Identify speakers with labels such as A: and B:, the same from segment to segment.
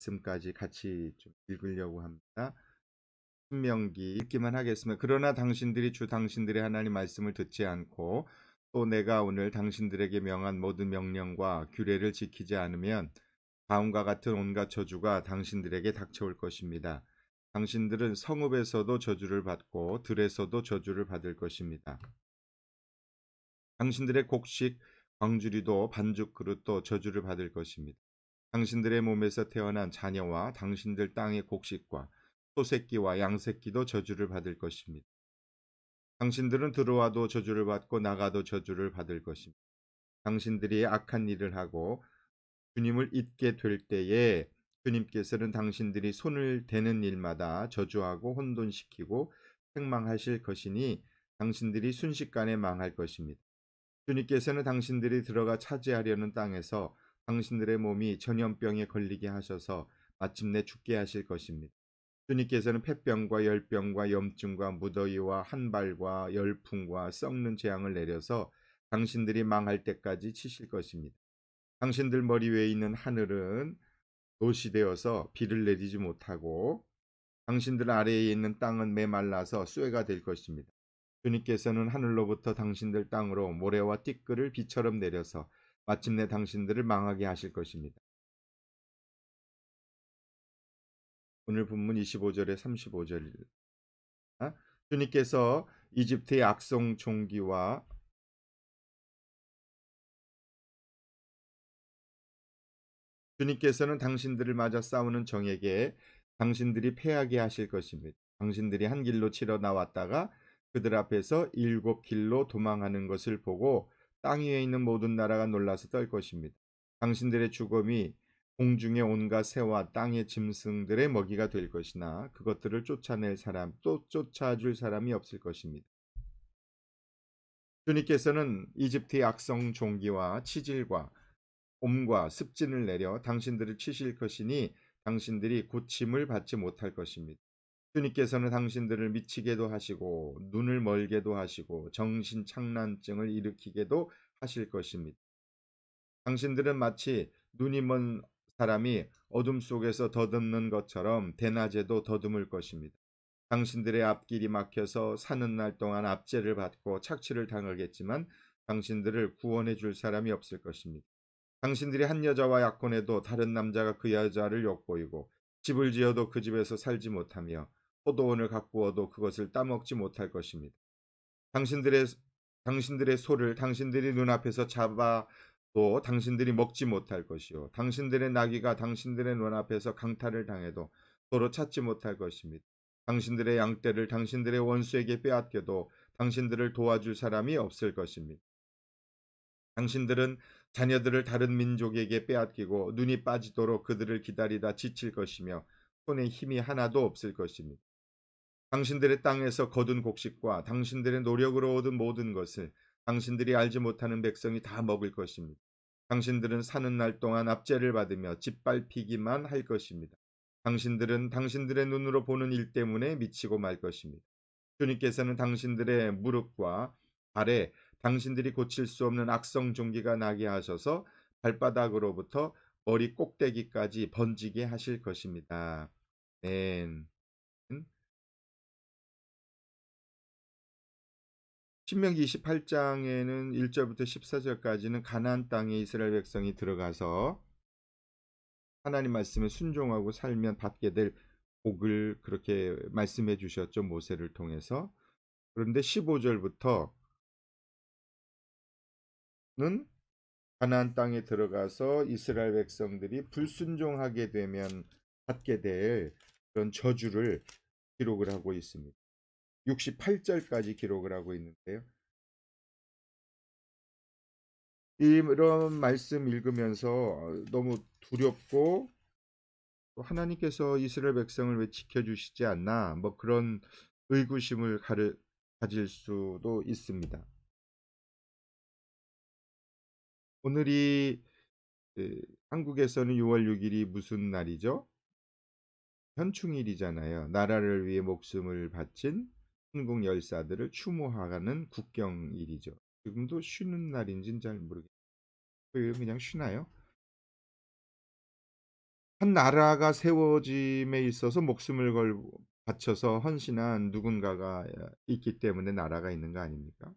A: 말씀까지 같이 좀 읽으려고 합니다. 신명기 읽기만 하겠습니다. 그러나 당신들이 주 당신들의 하나님 말씀을 듣지 않고 또 내가 오늘 당신들에게 명한 모든 명령과 규례를 지키지 않으면 다음과 같은 온갖 저주가 당신들에게 닥쳐올 것입니다. 당신들은 성읍에서도 저주를 받고 들에서도 저주를 받을 것입니다. 당신들의 곡식, 광주리도 반죽 그릇도 저주를 받을 것입니다. 당신들의 몸에서 태어난 자녀와 당신들 땅의 곡식과 소새끼와 양새끼도 저주를 받을 것입니다. 당신들은 들어와도 저주를 받고 나가도 저주를 받을 것입니다. 당신들이 악한 일을 하고 주님을 잊게 될 때에 주님께서는 당신들이 손을 대는 일마다 저주하고 혼돈시키고 책망하실 것이니 당신들이 순식간에 망할 것입니다. 주님께서는 당신들이 들어가 차지하려는 땅에서 당신들의 몸이 전염병에 걸리게 하셔서 마침내 죽게 하실 것입니다. 주님께서는 폐병과 열병과 염증과 무더위와 한발과 열풍과 썩는 재앙을 내려서 당신들이 망할 때까지 치실 것입니다. 당신들 머리 위에 있는 하늘은 노시되어서 비를 내리지 못하고 당신들 아래에 있는 땅은 메말라서 쇠가 될 것입니다. 주님께서는 하늘로부터 당신들 땅으로 모래와 띠끌을 비처럼 내려서 마침내 당신들을 망하게 하실 것입니다. 오늘 본문 25절에 35절. 주님께서 이집트의 악성 종기와 주님께서는 당신들을 맞아 싸우는 정에게 당신들이 패하게 하실 것입니다. 당신들이 한 길로 치러 나왔다가 그들 앞에서 7길로 도망하는 것을 보고 땅 위에 있는 모든 나라가 놀라서 떨 것입니다. 당신들의 죽음이 공중의 온갖 새와 땅의 짐승들의 먹이가 될 것이나 그것들을 쫓아낼 사람 또 쫓아줄 사람이 없을 것입니다. 주님께서는 이집트의 악성 종기와 치질과 옴과 습진을 내려 당신들을 치실 것이니 당신들이 고침을 받지 못할 것입니다. 주님께서는 당신들을 미치게도 하시고 눈을 멀게도 하시고 정신착란증을 일으키게도 하실 것입니다. 당신들은 마치 눈이 먼 사람이 어둠 속에서 더듬는 것처럼 대낮에도 더듬을 것입니다. 당신들의 앞길이 막혀서 사는 날 동안 압제를 받고 착취를 당하겠지만 당신들을 구원해 줄 사람이 없을 것입니다. 당신들이 한 여자와 약혼해도 다른 남자가 그 여자를 엿보이고 집을 지어도 그 집에서 살지 못하며 포도원을 가꾸어도 그것을 따먹지 못할 것입니다. 당신들의 당신들의 소를 당신들이 눈앞에서 잡아도 당신들이 먹지 못할 것이요 당신들의 나귀가 당신들의 눈앞에서 강탈을 당해도 도로 찾지 못할 것입니다. 당신들의 양떼를 당신들의 원수에게 빼앗겨도 당신들을 도와줄 사람이 없을 것입니다. 당신들은 자녀들을 다른 민족에게 빼앗기고 눈이 빠지도록 그들을 기다리다 지칠 것이며 손에 힘이 하나도 없을 것입니다. 당신들의 땅에서 거둔 곡식과 당신들의 노력으로 얻은 모든 것을 당신들이 알지 못하는 백성이 다 먹을 것입니다. 당신들은 사는 날 동안 압제를 받으며 짓밟히기만 할 것입니다. 당신들은 당신들의 눈으로 보는 일 때문에 미치고 말 것입니다. 주님께서는 당신들의 무릎과 발에 당신들이 고칠 수 없는 악성 종기가 나게 하셔서 발바닥으로부터 머리 꼭대기까지 번지게 하실 것입니다. 네. 신명기 28장에는 1절부터 14절까지는 가나안 땅에 이스라엘 백성이 들어가서 하나님 말씀에 순종하고 살면 받게 될 복을 그렇게 말씀해 주셨죠. 모세를 통해서. 그런데 15절부터는 가나안 땅에 들어가서 이스라엘 백성들이 불순종하게 되면 받게 될 그런 저주를 기록을 하고 있습니다. 68절까지 기록을 하고 있는데요. 이런 말씀 읽으면서 너무 두렵고 또 하나님께서 이스라엘 백성을 왜 지켜주시지 않나 뭐 그런 의구심을 가질 수도 있습니다. 오늘이 한국에서는 6월 6일이 무슨 날이죠? 현충일이잖아요. 나라를 위해 목숨을 바친 한국 열사들을 추모하는 국경일이죠. 지금도 쉬는 날인지는 잘 모르겠어요. 토요일은 그냥 쉬나요? 한 나라가 세워짐에 있어서 목숨을 걸 바쳐서 헌신한 누군가가 있기 때문에 나라가 있는 거 아닙니까?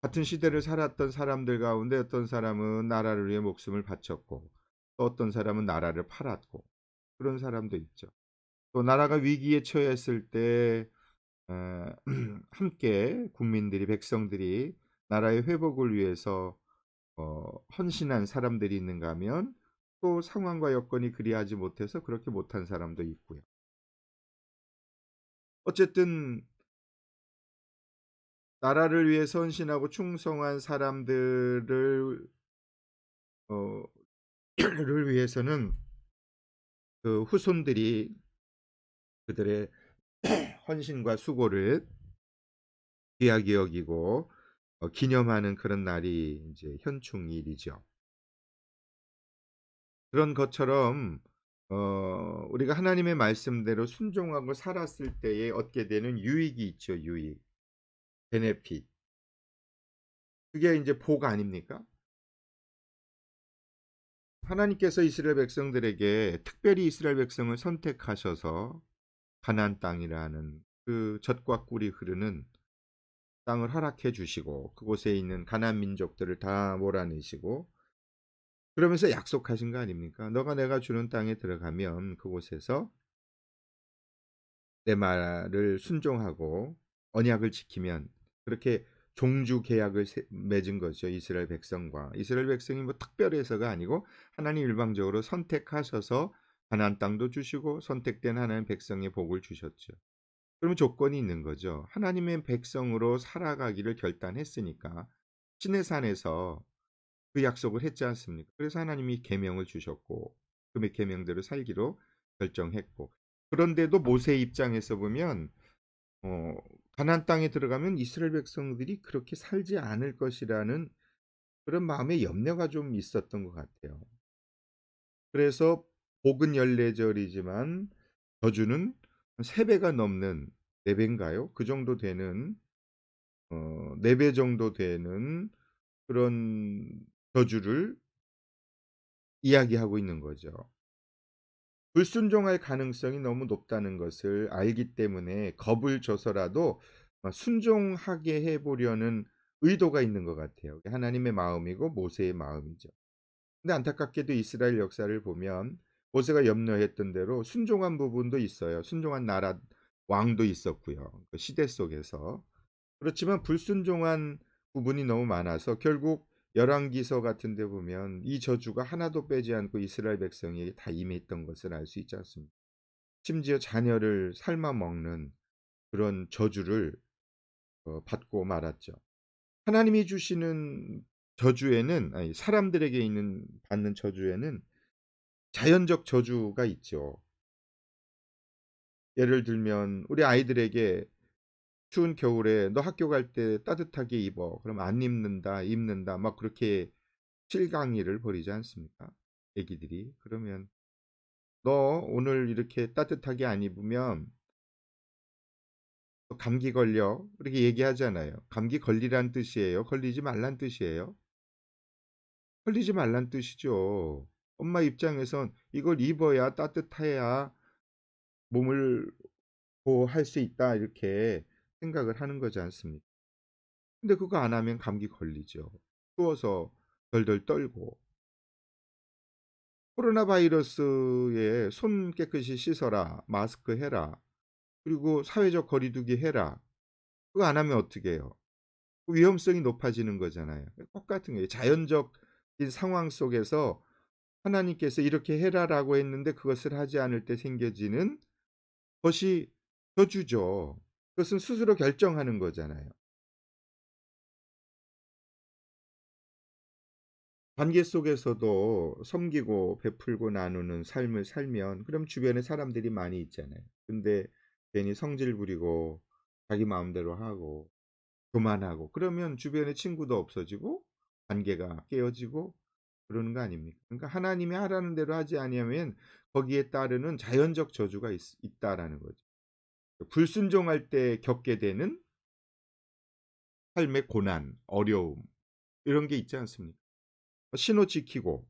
A: 같은 시대를 살았던 사람들 가운데 어떤 사람은 나라를 위해 목숨을 바쳤고 또 어떤 사람은 나라를 팔았고 그런 사람도 있죠. 또 나라가 위기에 처했을 때 어 함께 국민들이 백성들이 나라의 회복을 위해서 헌신한 사람들이 있는가 하면 또 상황과 여건이 그리하지 못해서 그렇게 못한 사람도 있고요. 어쨌든 나라를 위해서 헌신하고 충성한 사람들을 어 를 위해서는 그 후손들이 그들의 헌신과 수고를 귀하게 여기고 기념하는 그런 날이 인제 현충일이죠. 그런 것처럼 우리가 하나님의 말씀대로 순종하고 살았을 때에 얻게 되는 유익이 있죠, 유익. 베네핏. 그게 인제 복 아닙니까? 하나님께서 이스라엘 백성들에게 특별히 이스라엘 백성을 선택하셔서 가나안 땅이라는 그 젖과 꿀이 흐르는 땅을 허락해 주시고 그곳에 있는 가나안 민족들을 다 몰아내시고 그러면서 약속하신 거 아닙니까? "너가 내가 주는 땅에 들어가면 그곳에서 내 말을 순종하고 언약을 지키면" 그렇게 종주 계약을 맺은 거죠, 이스라엘 백성과. 이스라엘 백성이 뭐 특별해서가 아니고 하나님 일방적으로 선택하셔서 가나안 땅도 주시고 선택된 하나님 백성의 복을 주셨죠. 그러면 조건이 있는 거죠. 하나님의 백성으로 살아가기를 결단했으니까 시내 산에서 그 약속을 했지 않습니까? 그래서 하나님이 계명을 주셨고 그 계명대로 살기로 결정했고 그런데도 모세의 입장에서 보면 어 가나안 땅에 들어가면 이스라엘 백성들이 그렇게 살지 않을 것이라는 그런 마음의 염려가 좀 있었던 것 같아요. 그래서 복은 14절이지만 저주는 3 배가 넘는 4 배인가요? 그 정도 되는 4배 정도 되는 그런 저주를 이야기하고 있는 거죠. 불순종할 가능성이 너무 높다는 것을 알기 때문에 겁을 줘서라도 순종하게 해 보려는 의도가 있는 것 같아요. 그게 하나님의 마음이고 모세의 마음이죠. 근데 안타깝게도 이스라엘 역사를 보면 모세가 염려했던 대로 순종한 부분도 있어요. 순종한 나라 왕도 있었고요. 그 시대 속에서. 그렇지만 불순종한 부분이 너무 많아서 결국 열왕기서 같은 데 보면 이 저주가 하나도 빼지 않고 이스라엘 백성에게 다 임했던 것을 알 수 있지 않습니까? 심지어 자녀를 삶아 먹는 그런 저주를 받고 말았죠. 하나님이 주시는 저주에는 아니 사람들에게 있는 받는 저주에는 자연적 저주가 있죠. 예를 들면 우리 아이들에게 추운 겨울에 "너 학교 갈 때 따뜻하게 입어." 그럼 "안 입는다. 입는다." 막 그렇게 실강의를 벌이지 않습니까? 애기들이. 그러면 "너 오늘 이렇게 따뜻하게 안 입으면 너 감기 걸려." 그렇게 얘기하잖아요. 감기 걸리란 뜻이에요? 걸리지 말란 뜻이에요? 걸리지 말란 뜻이죠. 엄마 입장에선 이걸 입어야 따뜻해야 몸을 보호할 수 있다 이렇게 생각을 하는 거지 않습니까? 근데 그거 안 하면 감기 걸리죠. 추워서 덜덜 떨고. 코로나 바이러스에 "손 깨끗이 씻어라. 마스크 해라. 그리고 사회적 거리 두기 해라." 그거 안 하면 어떻게 해요? 그 위험성이 높아지는 거잖아요. 똑같은 거예요. 자연적인 상황 속에서 하나님께서 "이렇게 해라."라고 했는데 그것을 하지 않을 때 생겨지는 것이 저주죠. 그것은 스스로 결정하는 거잖아요. 관계 속에서도 섬기고 베풀고 나누는 삶을 살면 그럼 주변에 사람들이 많이 있잖아요. 근데 괜히 성질 부리고 자기 마음대로 하고 교만하고 그러면 주변에 친구도 없어지고 관계가 깨어지고 그러는 거 아닙니까? 그러니까 하나님이 하라는 대로 하지 아니하면 거기에 따르는 자연적 저주가 있다라는 거죠. 불순종할 때 겪게 되는 삶의 고난, 어려움 이런 게 있지 않습니까? 신호 지키고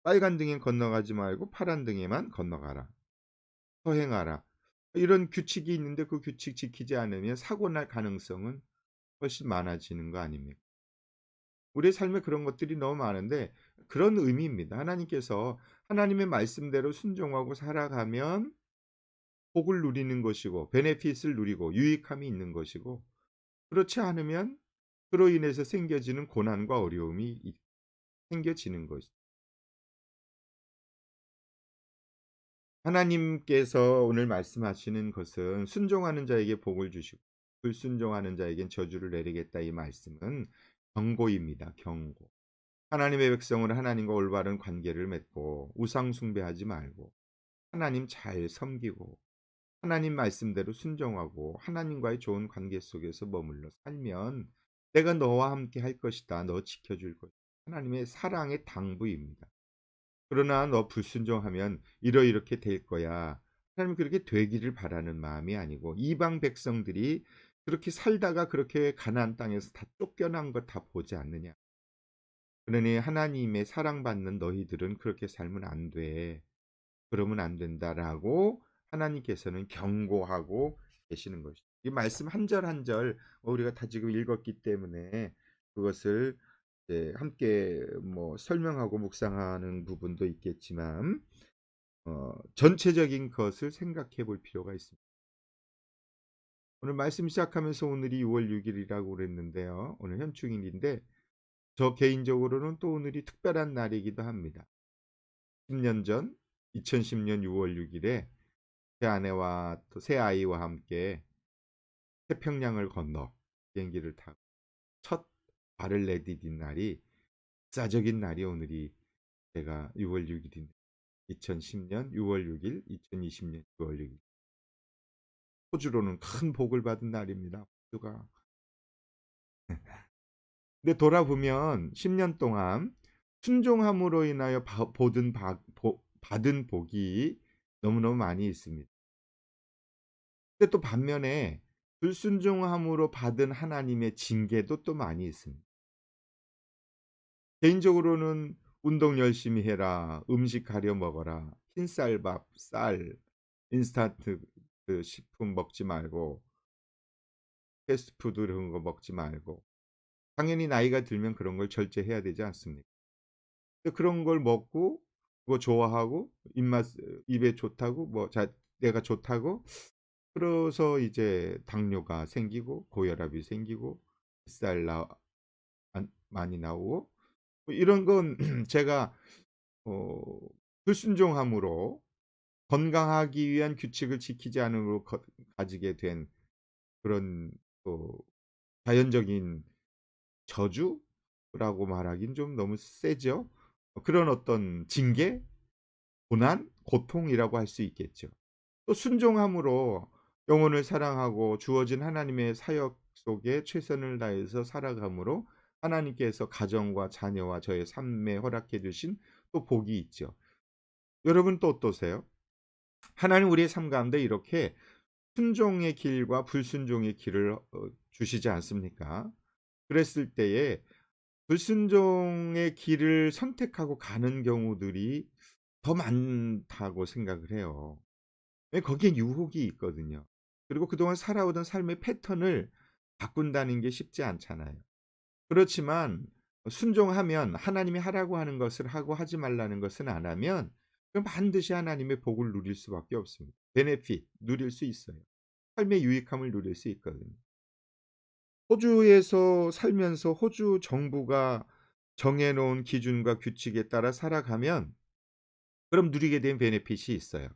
A: 빨간 등엔 건너가지 말고 파란 등에만 건너가라. 서행하라. 이런 규칙이 있는데 그 규칙 지키지 않으면 사고 날 가능성은 훨씬 많아지는 거 아닙니까? 우리의 삶에 그런 것들이 너무 많은데 그런 의미입니다. 하나님께서 하나님의 말씀대로 순종하고 살아가면 복을 누리는 것이고 베네핏을 누리고 유익함이 있는 것이고, 그렇지 않으면 그로 인해서 생겨지는 고난과 어려움이 생겨지는 것이죠. 하나님께서 오늘 말씀하시는 것은 순종하는 자에게 복을 주시고 불순종하는 자에겐 저주를 내리겠다, 이 말씀은 경고입니다. 경고. 하나님의 백성은 하나님과 올바른 관계를 맺고 우상 숭배하지 말고 하나님 잘 섬기고 하나님 말씀대로 순종하고 하나님과의 좋은 관계 속에서 머물러 살면 내가 너와 함께 할 것이다. 너 지켜줄 것이다. 하나님의 사랑의 당부입니다. 그러나 너 불순종하면 이렇게 될 거야. 하나님 그렇게 되기를 바라는 마음이 아니고, 이방 백성들이 그렇게 살다가 그렇게 가나안 땅에서 다 쫓겨난 것 다 보지 않느냐. 그러니 하나님의 사랑받는 너희들은 그렇게 살면 안 돼. 그러면 안 된다라고 하나님께서는 경고하고 계시는 것이죠. 이 말씀 한 절 한 절 우리가 다 지금 읽었기 때문에 그것을 함께 설명하고 묵상하는 부분도 있겠지만 전체적인 것을 생각해 볼 필요가 있습니다. 오늘 말씀 시작하면서 오늘이 6월 6일이라고 그랬는데요. 오늘 현충일인데 저 개인적으로는 또 오늘이 특별한 날이기도 합니다. 10년 전 2010년 6월 6일에 제 아내와 또 새 아이와 함께 태평양을 건너 비행기를 타고 첫 발을 내디딘 날이, 역사적인 날이 오늘이 제가 6월 6일인 2010년 6월 6일, 2020년 6월 6일. 호주로는 큰 복을 받은 날입니다. 호주가. 근데 돌아보면 10년 동안 순종함으로 인하여 받은 복이 너무너무 많이 있습니다. 근데 또 반면에 불순종함으로 받은 하나님의 징계도 또 많이 있습니다. 개인적으로는 운동 열심히 해라, 음식 가려 먹어라, 흰쌀밥, 쌀, 인스턴트 그 식품 먹지 말고 패스트푸드 이런 거 먹지 말고, 당연히 나이가 들면 그런 걸 절제해야 되지 않습니까? 근데 그런 걸 먹고 그거 좋아하고 입맛 입에 좋다고 내가 좋다고 그래서 이제 당뇨가 생기고 고혈압이 생기고 뱃살 많이 나오고 이런 건 제가 어 불순종함으로 건강하기 위한 규칙을 지키지 않음으로 가지게 된 그런 또 자연적인 저주라고 말하긴 좀 너무 세죠. 그런 어떤 징계, 고난, 고통이라고 할 수 있겠죠. 또 순종함으로 영혼을 사랑하고 주어진 하나님의 사역 속에 최선을 다해서 살아감으로 하나님께서 가정과 자녀와 저의 삶에 허락해 주신 또 복이 있죠. 여러분 또 어떠세요? 하나님 우리의 삶 가운데 이렇게 순종의 길과 불순종의 길을 주시지 않습니까? 그랬을 때에 불순종의 길을 선택하고 가는 경우들이 더 많다고 생각을 해요. 왜? 거기엔 유혹이 있거든요. 그리고 그동안 살아오던 삶의 패턴을 바꾼다는 게 쉽지 않잖아요. 그렇지만 순종하면 하나님이 하라고 하는 것을 하고 하지 말라는 것은 안 하면 그럼 반드시 하나님의 복을 누릴 수밖에 없습니다. 베네핏 누릴 수 있어요. 삶의 유익함을 누릴 수 있거든요. 호주에서 살면서 호주 정부가 정해 놓은 기준과 규칙에 따라 살아가면 그럼 누리게 된 베네핏이 있어요.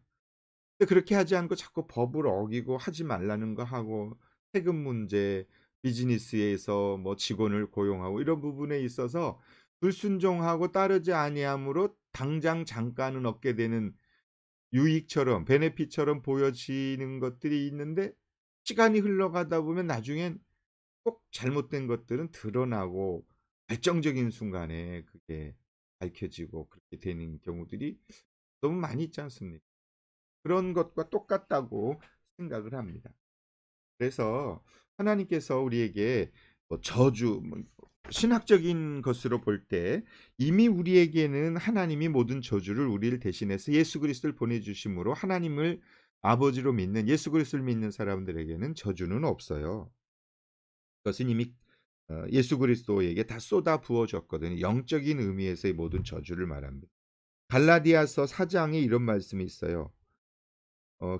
A: 근데 그렇게 하지 않고 자꾸 법을 어기고 하지 말라는 거 하고 세금 문제, 비즈니스에서 직원을 고용하고 이런 부분에 있어서 불순종하고 따르지 아니함으로 당장 잠깐은 얻게 되는 유익처럼 베네핏처럼 보여지는 것들이 있는데, 시간이 흘러가다 보면 나중엔 꼭 잘못된 것들은 드러나고 결정적인 순간에 그게 밝혀지고 그렇게 되는 경우들이 너무 많이 있지 않습니까? 그런 것과 똑같다고 생각을 합니다. 그래서 하나님께서 우리에게 저주 신학적인 것으로 볼 때 이미 우리에게는 하나님이 모든 저주를 우리를 대신해서 예수 그리스도를 보내 주심으로 하나님을 아버지로 믿는 예수 그리스도를 믿는 사람들에게는 저주는 없어요. 그것은 이미 예수 그리스도에게 다 쏟아 부어 졌거든요. 영적인 의미에서의 모든 저주를 말합니다. 갈라디아서 4장에 이런 말씀이 있어요.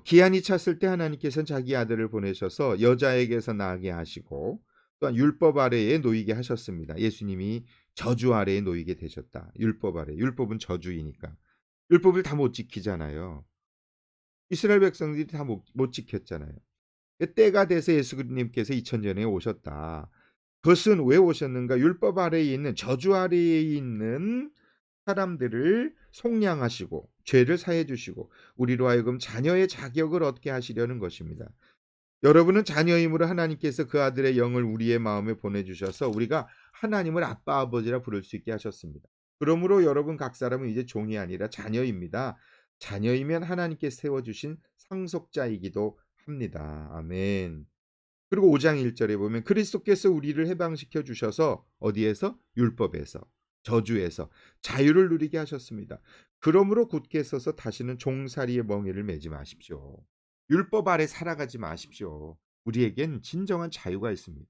A: 기한이 찼을 때 하나님께서는 자기 아들을 보내셔서 여자에게서 나게 하시고 또한 율법 아래에 놓이게 하셨습니다. 예수님이 저주 아래에 놓이게 되셨다. 율법 아래. 율법은 저주이니까. 율법을 다 못 지키잖아요. 이스라엘 백성들이 다 못 지켰잖아요. 때가 돼서 예수님께서 2000년 전에 오셨다. 그것은 왜 오셨는가? 율법 아래에 있는 저주 아래에 있는 사람들을 속량하시고 죄를 사해 주시고 우리로 하여금 자녀의 자격을 얻게 하시려는 것입니다. 여러분은 자녀임으로 하나님께서 그 아들의 영을 우리의 마음에 보내주셔서 우리가 하나님을 아빠 아버지라 부를 수 있게 하셨습니다. 그러므로 여러분 각 사람은 이제 종이 아니라 자녀입니다. 자녀이면 하나님께 세워주신 상속자이기도 합니다. 아멘. 그리고 5장 1절에 보면 그리스도께서 우리를 해방시켜 주셔서 어디에서? 율법에서, 저주에서 자유를 누리게 하셨습니다. 그러므로 굳게 서서 다시는 종살이의 멍에를 매지 마십시오. 율법 아래 살아가지 마십시오. 우리에겐 진정한 자유가 있습니다.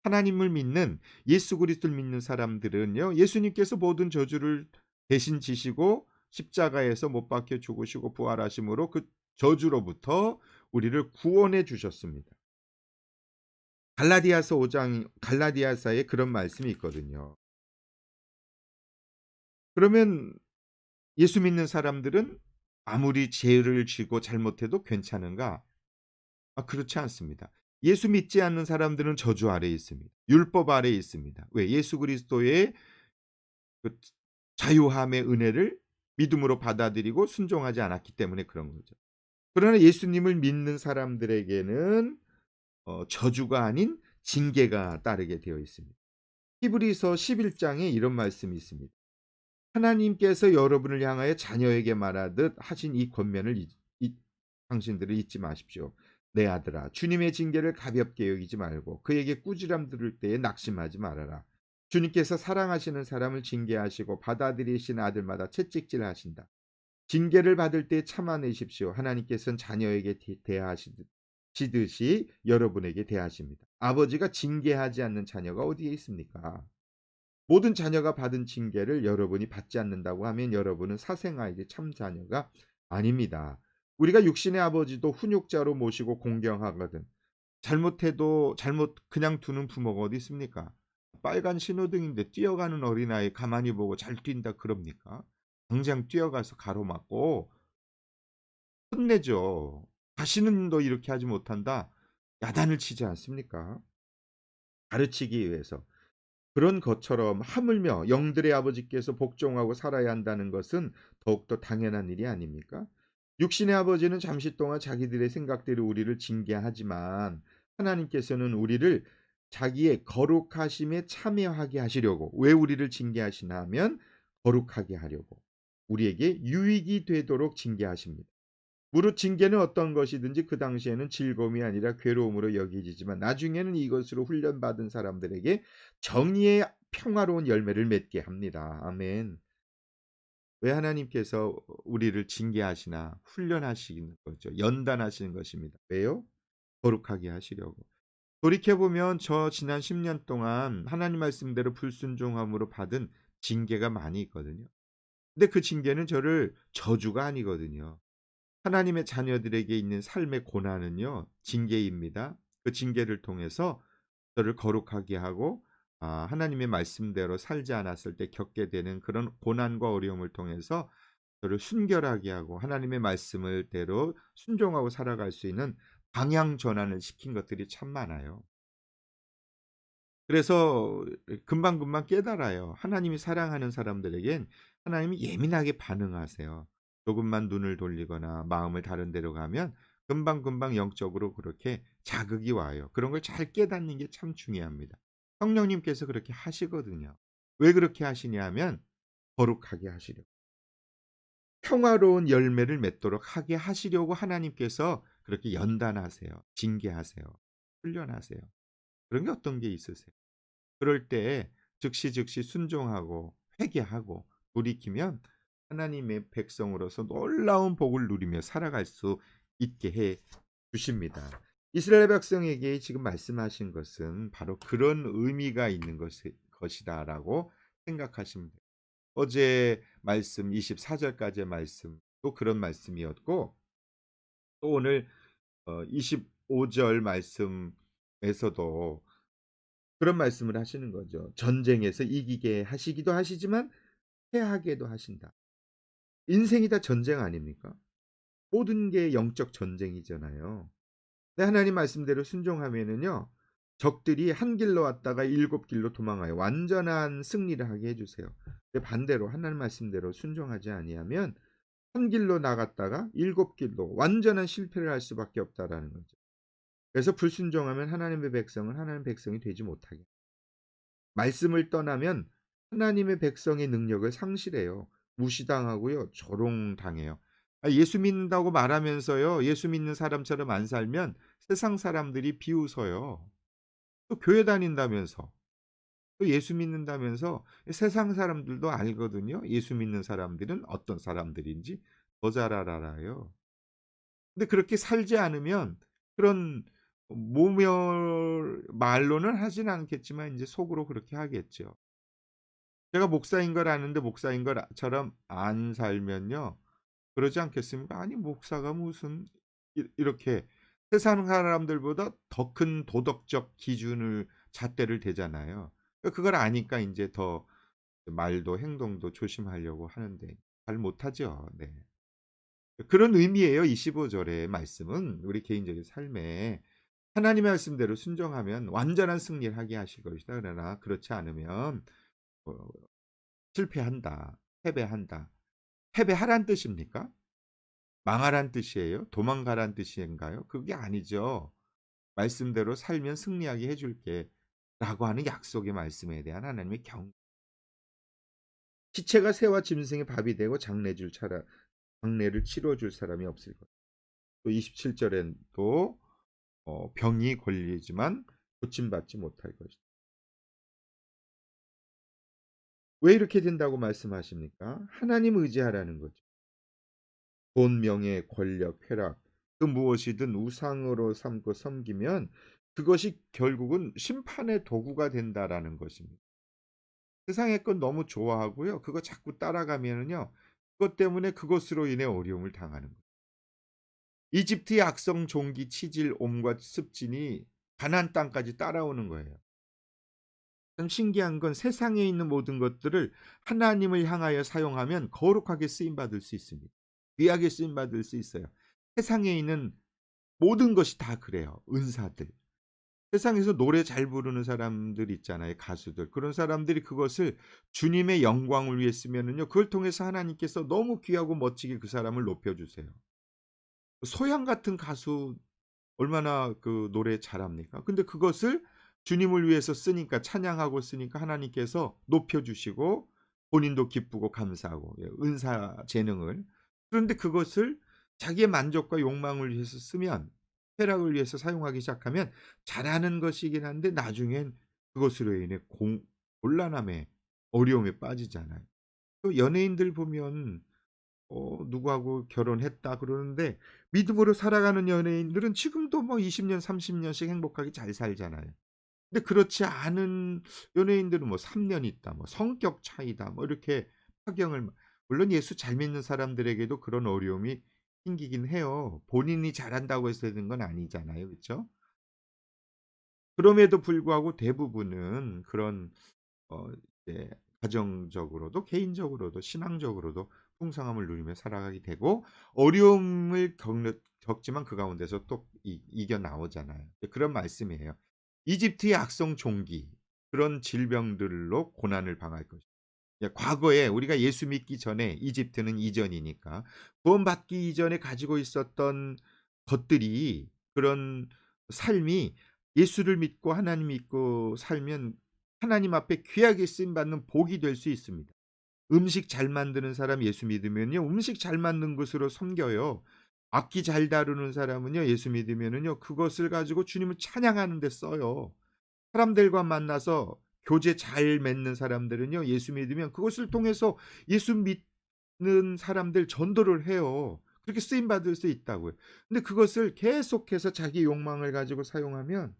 A: 하나님을 믿는 예수 그리스도를 믿는 사람들은요. 예수님께서 모든 저주를 대신 지시고 십자가에서 못 박혀 죽으시고 부활하심으로 그 저주로부터 우리를 구원해 주셨습니다. 갈라디아서 5장 갈라디아서에 그런 말씀이 있거든요. 그러면 예수 믿는 사람들은 아무리 죄를 지고 잘못해도 괜찮은가? 그렇지 않습니다. 예수 믿지 않는 사람들은 저주 아래에 있습니다. 율법 아래에 있습니다. 왜? 예수 그리스도의 그 자유함의 은혜를 믿음으로 받아들이고 순종하지 않았기 때문에 그런 거죠. 그러나 예수님을 믿는 사람들에게는 저주가 아닌 징계가 따르게 되어 있습니다. 히브리서 11장에 이런 말씀이 있습니다. 하나님께서 여러분을 향하여 자녀에게 말하듯 하신 이 권면을 당신들을 잊지 마십시오. 내 아들아, 주님의 징계를 가볍게 여기지 말고 그에게 꾸지람 들을 때에 낙심하지 말아라. 주님께서 사랑하시는 사람을 징계하시고 받아들이신 아들마다 채찍질하신다. 징계를 받을 때 참아내십시오. 하나님께서는 자녀에게 대하시듯이 여러분에게 대하십니다. 아버지가 징계하지 않는 자녀가 어디에 있습니까? 모든 자녀가 받은 징계를 여러분이 받지 않는다고 하면 여러분은 사생아이지 참 자녀가 아닙니다. 우리가 육신의 아버지도 훈육자로 모시고 공경하거든. 잘못해도 잘못 그냥 두는 부모가 어디 있습니까? 빨간 신호등인데 뛰어가는 어린아이 가만히 보고 잘 뛴다 그럽니까? 당장 뛰어가서 가로막고 혼내죠. 다시는 너 이렇게 하지 못한다. 야단을 치지 않습니까? 가르치기 위해서. 그런 것처럼 하물며 영들의 아버지께서 복종하고 살아야 한다는 것은 더욱더 당연한 일이 아닙니까? 육신의 아버지는 잠시 동안 자기들의 생각대로 우리를 징계하지만 하나님께서는 우리를 자기의 거룩하심에 참여하게 하시려고 왜 우리를 징계하시나 하면 거룩하게 하려고 우리에게 유익이 되도록 징계하십니다. 무릇 징계는 어떤 것이든지 그 당시에는 즐거움이 아니라 괴로움으로 여기지만 나중에는 이것으로 훈련받은 사람들에게 정의의 평화로운 열매를 맺게 합니다. 아멘. 왜 하나님께서 우리를 징계하시나 훈련하시는 거죠. 연단하시는 것입니다. 왜요? 거룩하게 하시려고. 돌이켜보면 저 지난 10년 동안 하나님 말씀대로 불순종함으로 받은 징계가 많이 있거든요. 근데 그 징계는 저를 저주가 아니거든요. 하나님의 자녀들에게 있는 삶의 고난은요, 징계입니다. 그 징계를 통해서 저를 거룩하게 하고 하나님의 말씀대로 살지 않았을 때 겪게 되는 그런 고난과 어려움을 통해서 저를 순결하게 하고 하나님의 말씀을 대로 순종하고 살아갈 수 있는 방향 전환을 시킨 것들이 참 많아요. 그래서 금방금방 깨달아요. 하나님이 사랑하는 사람들에겐 하나님이 예민하게 반응하세요. 조금만 눈을 돌리거나 마음을 다른 데로 가면 금방금방 영적으로 그렇게 자극이 와요. 그런 걸 잘 깨닫는 게 참 중요합니다. 성령님께서 그렇게 하시거든요. 왜 그렇게 하시냐 하면 거룩하게 하시려고. 평화로운 열매를 맺도록 하게 하시려고 하나님께서 그렇게 연단하세요. 징계하세요. 훈련하세요. 그런 게 어떤 게 있으세요? 그럴 때 즉시 순종하고 회개하고 돌이키면 하나님의 백성으로서 놀라운 복을 누리며 살아갈 수 있게 해 주십니다. 이스라엘 백성에게 지금 말씀하신 것은 바로 그런 의미가 있는 것이다라고 생각하시면 돼요. 어제 말씀 24절까지의 말씀도 그런 말씀이었고, 또 오늘 25절 말씀에서도 그런 말씀을 하시는 거죠. 전쟁에서 이기게 하시기도 하시지만 패하게도 하신다. 인생이 다 전쟁 아닙니까? 모든 게 영적 전쟁이잖아요. 근데 하나님 말씀대로 순종하면은요, 적들이 한 길로 왔다가 일곱 길로 도망가요. 완전한 승리를 하게 해주세요. 근데 반대로 하나님 말씀대로 순종하지 아니하면 한 길로 나갔다가 일곱 길로 완전한 실패를 할 수밖에 없다라는 거죠. 그래서 불순종하면 하나님의 백성은 하나님의 백성이 되지 못하게. 말씀을 떠나면 하나님의 백성의 능력을 상실해요. 무시당하고요. 조롱당해요. 예수 믿는다고 말하면서요. 예수 믿는 사람처럼 안 살면 세상 사람들이 비웃어요. 또 교회 다닌다면서, 또 예수 믿는다면서 세상 사람들도 알거든요. 예수 믿는 사람들은 어떤 사람들인지 더 잘 알아요. 근데 그렇게 살지 않으면 그런 모멸 말로는 하진 않겠지만 이제 속으로 그렇게 하겠죠. 제가 목사인 걸 아는데 목사인 것처럼 안 살면요. 그러지 않겠습니까? 아니 목사가 무슨 이렇게 세상 사람들보다 더 큰 도덕적 기준을 잣대를 대잖아요. 그걸 아니까 인제 더 말도 행동도 조심하려고 하는데 잘 못하죠. 네. 그런 의미예요. 25 절의 말씀은 우리 개인적인 삶에 하나님의 말씀대로 순종하면 완전한 승리를 하게 하실 것이다. 그러나 그렇지 않으면 어 실패한다. 패배한다. 패배하란 뜻입니까? 망하란 뜻이에요? 도망가란 뜻인가요? 그게 아니죠. 말씀대로 살면 승리하게 해 줄게 라고 하는 약속의 말씀에 대한 하나님의 시체가 새와 짐승의 밥이 되고 장례를 치러 줄 사람이 없을 것. 또 27 절엔 또 병이 걸리지만 고침받지 못할 것이다. 왜 이렇게 된다고 말씀하십니까? 하나님 의지하라는 거죠. 돈, 명예, 권력, 쾌락 그 무엇이든 우상으로 삼고 섬기면 그것이 결국은 심판의 도구가 된다라는 것입니다. 세상의 것 너무 좋아하고요. 그거 자꾸 따라가면은요. 그것 때문에 그것으로 인해 어려움을 당하는 거예요. 이집트의 악성 종기 치질 옴과 습진이 가나안 땅까지 따라오는 거예요. 참 신기한 건 세상에 있는 모든 것들을 하나님을 향하여 사용하면 거룩하게 쓰임 받을 수 있습니다. 귀하게 쓰임 받을 수 있어요. 세상에 있는 모든 것이 다 그래요. 은사들. 세상에서 노래 잘 부르는 사람들 있잖아요. 가수들. 그런 사람들이 그것을 주님의 영광을 위해 쓰면은요. 그걸 통해서 하나님께서 너무 귀하고 멋지게 그 사람을 높여 주세요. 소양 같은 가수 얼마나 그 노래 잘합니까? 근데 그것을 주님을 위해서 쓰니까 찬양하고 쓰니까 하나님께서 높여 주시고 본인도 기쁘고 감사하고 은사 재능을. 그런데 그것을 자기의 만족과 욕망을 위해서 쓰면 쾌락을 위해서 사용하기 시작하면 잘하는 것이긴 한데 나중엔 그것으로 인해 곤란함에 어려움에 빠지잖아요. 또 연예인들 보면 누구하고 결혼했다 그러는데 믿음으로 살아가는 연예인들은 지금도 뭐 20 년 30 년씩 행복하게 잘 살잖아요. 근데 그렇지 않은 연예인들은 뭐 3년 있다 뭐 성격 차이다 뭐 이렇게 파경을 물론 예수 잘 믿는 사람들에게도 그런 어려움이 생기긴 해요. 본인이 잘한다고 해서 되는 건 아니잖아요. 그렇죠? 그럼에도 불구하고 대부분은 그런 이제 가정적으로도 개인적으로도 신앙적으로도 풍성함을 누리며 살아가게 되고 어려움을 겪지만 그 가운데서 또 이겨 나오잖아요. 그런 말씀이에요. 이집트의 악성 종기 그런 질병들로 고난을 당할 것이다. 과거에 우리가 예수 믿기 전에 이집트는 이전이니까 구원받기 이전에 가지고 있었던 것들이 그런 삶이 예수를 믿고 하나님 믿고 살면 하나님 앞에 귀하게 쓰임 받는 복이 될 수 있습니다. 음식 잘 만드는 사람 예수 믿으면요. 음식 잘 만든 것으로 섬겨요. 악기 잘 다루는 사람은요. 예수 믿으면은요. 그것을 가지고 주님을 찬양하는 데 써요. 사람들과 만나서 교제 잘 맺는 사람들은요, 예수 믿으면 그것을 통해서 예수 믿는 사람들 전도를 해요. 그렇게 쓰임 받을 수 있다고요. 근데 그것을 계속해서 자기 욕망을 가지고 사용하면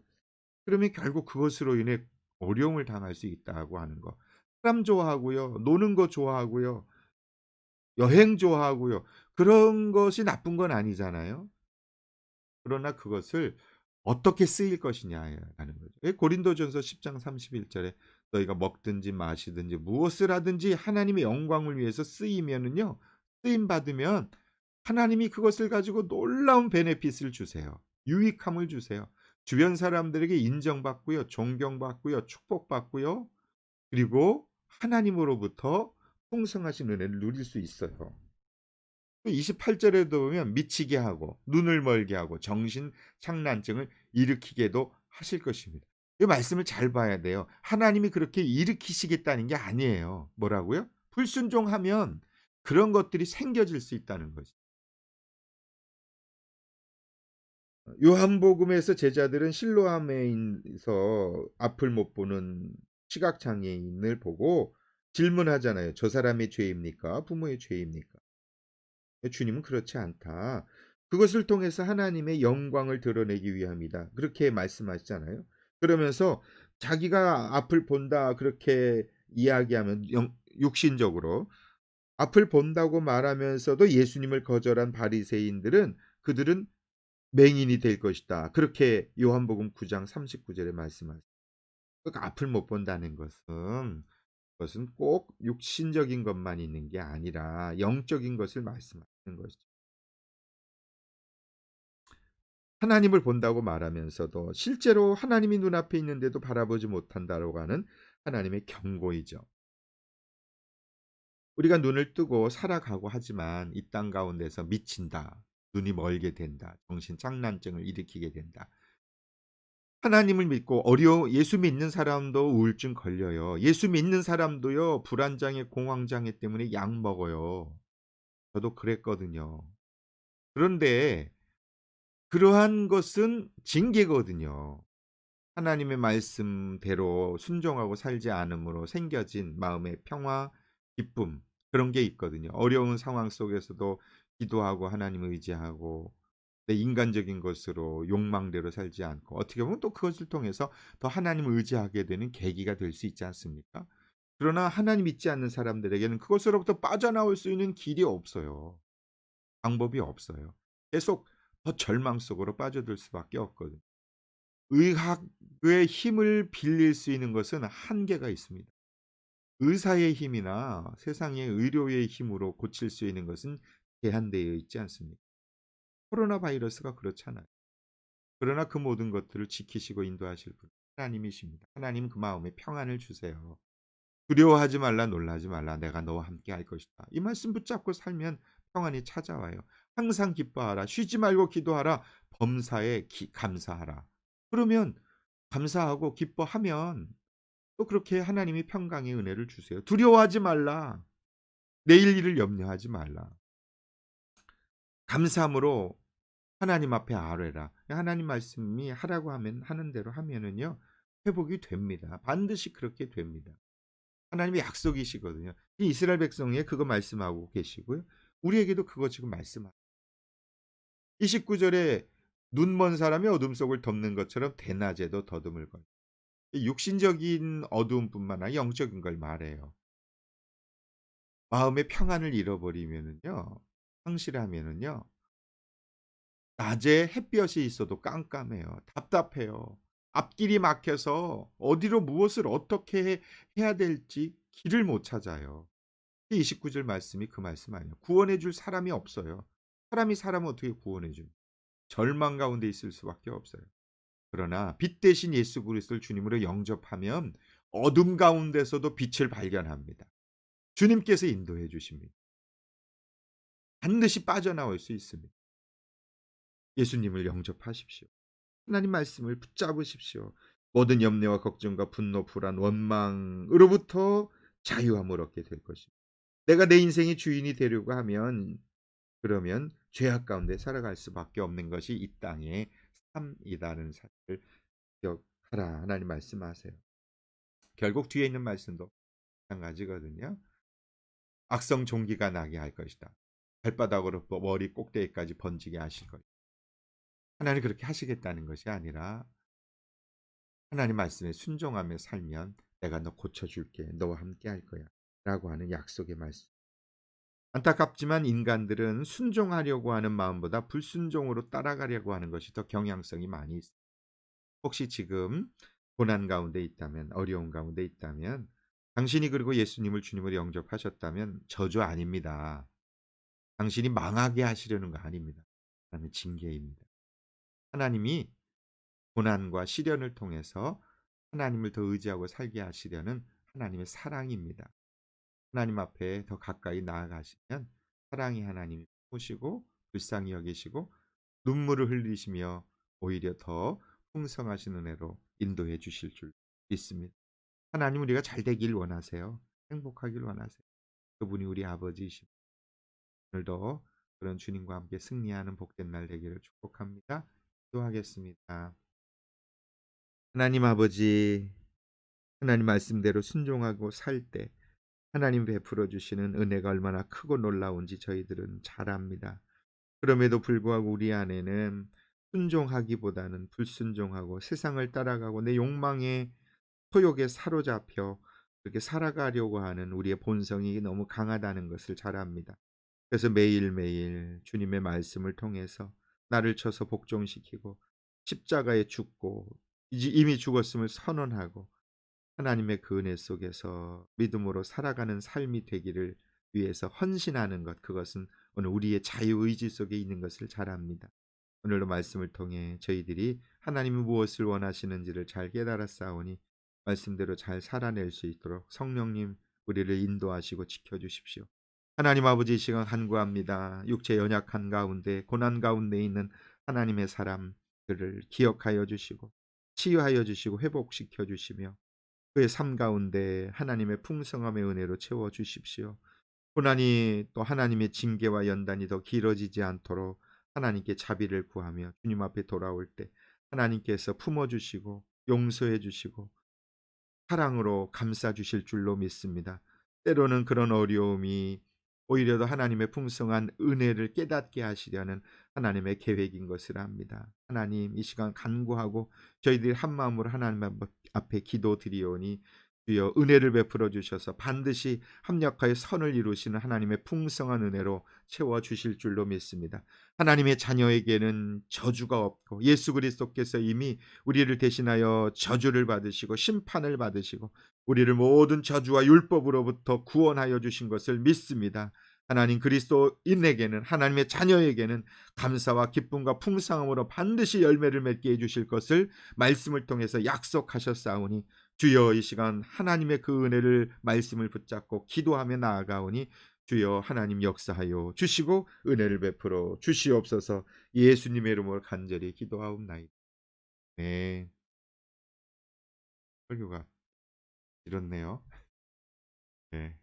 A: 그러면 결국 그것으로 인해 어려움을 당할 수 있다고 하는 거. 사람 좋아하고요. 노는 거 좋아하고요. 여행 좋아하고요. 그런 것이 나쁜 건 아니잖아요. 그러나 그것을 어떻게 쓰일 것이냐라는 거죠. 예, 고린도전서 10장 31 절에 너희가 먹든지 마시든지 무엇을 하든지 하나님의 영광을 위해서 쓰이면은요. 쓰임 받으면 하나님이 그것을 가지고 놀라운 베네핏을 주세요. 유익함을 주세요. 주변 사람들에게 인정받고요. 존경받고요. 축복받고요. 그리고 하나님으로부터 풍성하신 은혜를 누릴 수 있어요. 또 28 절에도 보면 미치게 하고 눈을 멀게 하고 정신 착란증을 일으키게도 하실 것입니다. 이 말씀을 잘 봐야 돼요. 하나님이 그렇게 일으키시겠다는 게 아니에요. 뭐라고요? 불순종하면 그런 것들이 생겨질 수 있다는 거죠. 요한복음에서 제자들은 실로암에서 앞을 못 보는 시각 장애인을 보고 질문하잖아요. "저 사람의 죄입니까? 부모의 죄입니까?" 주님은 그렇지 않다. 그것을 통해서 하나님의 영광을 드러내기 위함이다. 그렇게 말씀하시잖아요. 그러면서 자기가 앞을 본다 그렇게 이야기하면 육신적으로 앞을 본다고 말하면서도 예수님을 거절한 바리새인들은 그들은 맹인이 될 것이다. 그렇게 요한복음 9장 39 절에 말씀하세요. 그러니까 앞을 못 본다는 것은 그것은 꼭 육신적인 것만 있는 게 아니라 영적인 것을 말씀하시는 것이죠. 하나님을 본다고 말하면서도 실제로 하나님이 눈앞에 있는데도 바라보지 못한다라고 하는 하나님의 경고이죠. 우리가 눈을 뜨고 살아가고 하지만 이 땅 가운데서 미친다. 눈이 멀게 된다. 정신 착란증을 일으키게 된다. 하나님을 믿고 예수 믿는 사람도 우울증 걸려요. 예수 믿는 사람도요. 불안장애, 공황장애 때문에 약 먹어요. 저도 그랬거든요. 그런데 그러한 것은 징계거든요. 하나님의 말씀대로 순종하고 살지 않음으로 생겨진 마음의 평화, 기쁨 그런 게 있거든요. 어려운 상황 속에서도 기도하고 하나님을 의지하고 내 인간적인 것으로 욕망대로 살지 않고 어떻게 보면 또 그것을 통해서 더 하나님을 의지하게 되는 계기가 될 수 있지 않습니까? 그러나 하나님 믿지 않는 사람들에게는 그것으로부터 빠져나올 수 있는 길이 없어요. 방법이 없어요. 계속 더 절망 속으로 빠져들 수밖에 없거든요. 의학의 힘을 빌릴 수 있는 것은 한계가 있습니다. 의사의 힘이나 세상의 의료의 힘으로 고칠 수 있는 것은 제한되어 있지 않습니까? 코로나 바이러스가 그렇잖아요. 그러나 그 모든 것들을 지키시고 인도하실 분 하나님이십니다. 하나님 그 마음에 평안을 주세요. 두려워하지 말라 놀라지 말라 내가 너와 함께 할 것이다. 이 말씀 붙잡고 살면 평안이 찾아와요. 항상 기뻐하라. 쉬지 말고 기도하라. 범사에 감사하라. 그러면 감사하고 기뻐하면 또 그렇게 하나님이 평강의 은혜를 주세요. 두려워하지 말라. 내일 일을 염려하지 말라. 감사함으로 하나님 앞에 아뢰라. 하나님 말씀이 하라고 하면 하는 대로 하면은요. 회복이 됩니다. 반드시 그렇게 됩니다. 하나님의 약속이시거든요. 이 이스라엘 백성에 그거 말씀하고 계시고요. 우리에게도 그거 지금 말씀하고 29 절에 눈 먼 사람이 어둠 속을 덮는 것처럼 대낮에도 더듬을 것. 육신적인 어두움뿐만 아니라 영적인 걸 말해요. 마음의 평안을 잃어버리면은요. 상실하면은요. 낮에 햇볕이 있어도 깜깜해요. 답답해요. 앞길이 막혀서 어디로 무엇을 어떻게 해야 될지 길을 못 찾아요. 29절 말씀이 그 말씀 아니에요. 구원해 줄 사람이 없어요. 사람이 사람을 어떻게 구원해 줍니까? 절망 가운데 있을 수밖에 없어요. 그러나 빛 대신 예수 그리스도를 주님으로 영접하면 어둠 가운데서도 빛을 발견합니다. 주님께서 인도해 주십니다. 반드시 빠져나올 수 있습니다. 예수님을 영접하십시오. 하나님 말씀을 붙잡으십시오. 모든 염려와 걱정과 분노, 불안, 원망으로부터 자유함을 얻게 될 것입니다. 내가 내 인생의 주인이 되려고 하면 그러면 죄악 가운데 살아갈 수밖에 없는 것이 이 땅의 삶이라는 사실을 기억하라. 하나님 말씀하세요. 결국 뒤에 있는 말씀도 마찬가지거든요. 악성 종기가 나게 할 것이다. 발바닥으로 머리 꼭대기까지 번지게 하실 것이다. 하나님 그렇게 하시겠다는 것이 아니라 하나님 말씀에 순종하며 살면 내가 너 고쳐줄게. 너와 함께 할 거야. 라고 하는 약속의 말씀. 안타깝지만 인간들은 순종하려고 하는 마음보다 불순종으로 따라가려고 하는 것이 더 경향성이 많이 있습니다. 혹시 지금 고난 가운데 있다면, 어려운 가운데 있다면, 당신이 그리고 예수님을 주님으로 영접하셨다면 저주 아닙니다. 당신이 망하게 하시려는 거 아닙니다. 하나님의 징계입니다. 하나님이 고난과 시련을 통해서 하나님을 더 의지하고 살게 하시려는 하나님의 사랑입니다. 하나님 앞에 더 가까이 나아가시면 사랑이 하나님이 보시고 불쌍히 여기시고 눈물을 흘리시며 오히려 더 풍성하신 은혜로 인도해 주실 줄 믿습니다. 하나님 우리가 잘 되길 원하세요. 행복하길 원하세요. 그분이 우리 아버지이십니다. 오늘도 그런 주님과 함께 승리하는 복된 날 되기를 축복합니다. 기도하겠습니다. 하나님 아버지, 하나님 말씀대로 순종하고 살 때 하나님 베풀어 주시는 은혜가 얼마나 크고 놀라운지 저희들은 잘 압니다. 그럼에도 불구하고 우리 안에는 순종하기보다는 불순종하고 세상을 따라가고 내 욕망의 소욕에 사로잡혀 그렇게 살아가려고 하는 우리의 본성이 너무 강하다는 것을 잘 압니다. 그래서 매일매일 주님의 말씀을 통해서 나를 쳐서 복종시키고 십자가에 죽고 이미 죽었음을 선언하고 하나님의 그 은혜 속에서 믿음으로 살아가는 삶이 되기를 위해서 헌신하는 것, 그것은 오늘 우리의 자유의지 속에 있는 것을 잘 압니다. 오늘도 말씀을 통해 저희들이 하나님이 무엇을 원하시는지를 잘 깨달았사오니 말씀대로 잘 살아낼 수 있도록 성령님 우리를 인도하시고 지켜주십시오. 하나님 아버지 이 시간 간구합니다. 육체 연약한 가운데 고난 가운데 있는 하나님의 사람들을 기억하여 주시고 치유하여 주시고 회복시켜 주시며 그의 삶 가운데 하나님의 풍성함의 은혜로 채워 주십시오. 고난이 또 하나님의 징계와 연단이 더 길어지지 않도록 하나님께 자비를 구하며 주님 앞에 돌아올 때 하나님께서 품어 주시고 용서해 주시고 사랑으로 감싸 주실 줄로 믿습니다. 때로는 그런 어려움이 오히려 더 하나님의 풍성한 은혜를 깨닫게 하시려는 하나님의 계획인 것을 압니다. 하나님 이 시간 간구하고 저희들이 한 마음으로 하나님 앞에 기도드리오니 주여 은혜를 베풀어 주셔서 반드시 합력하여 선을 이루시는 하나님의 풍성한 은혜로 채워 주실 줄로 믿습니다. 하나님의 자녀에게는 저주가 없고 예수 그리스도께서 이미 우리를 대신하여 저주를 받으시고 심판을 받으시고 우리를 모든 저주와 율법으로부터 구원하여 주신 것을 믿습니다. 하나님 그리스도인에게는 하나님의 자녀에게는 감사와 기쁨과 풍성함으로 반드시 열매를 맺게 해주실 것을 말씀을 통해서 약속하셨사오니 주여 이 시간 하나님의 그 은혜를 말씀을 붙잡고 기도하며 나아가오니 주여 하나님 역사하여 주시고 은혜를 베풀어 주시옵소서. 예수님의 이름으로 간절히 기도하옵나이다. 네, 설교가 이렇네요. 네.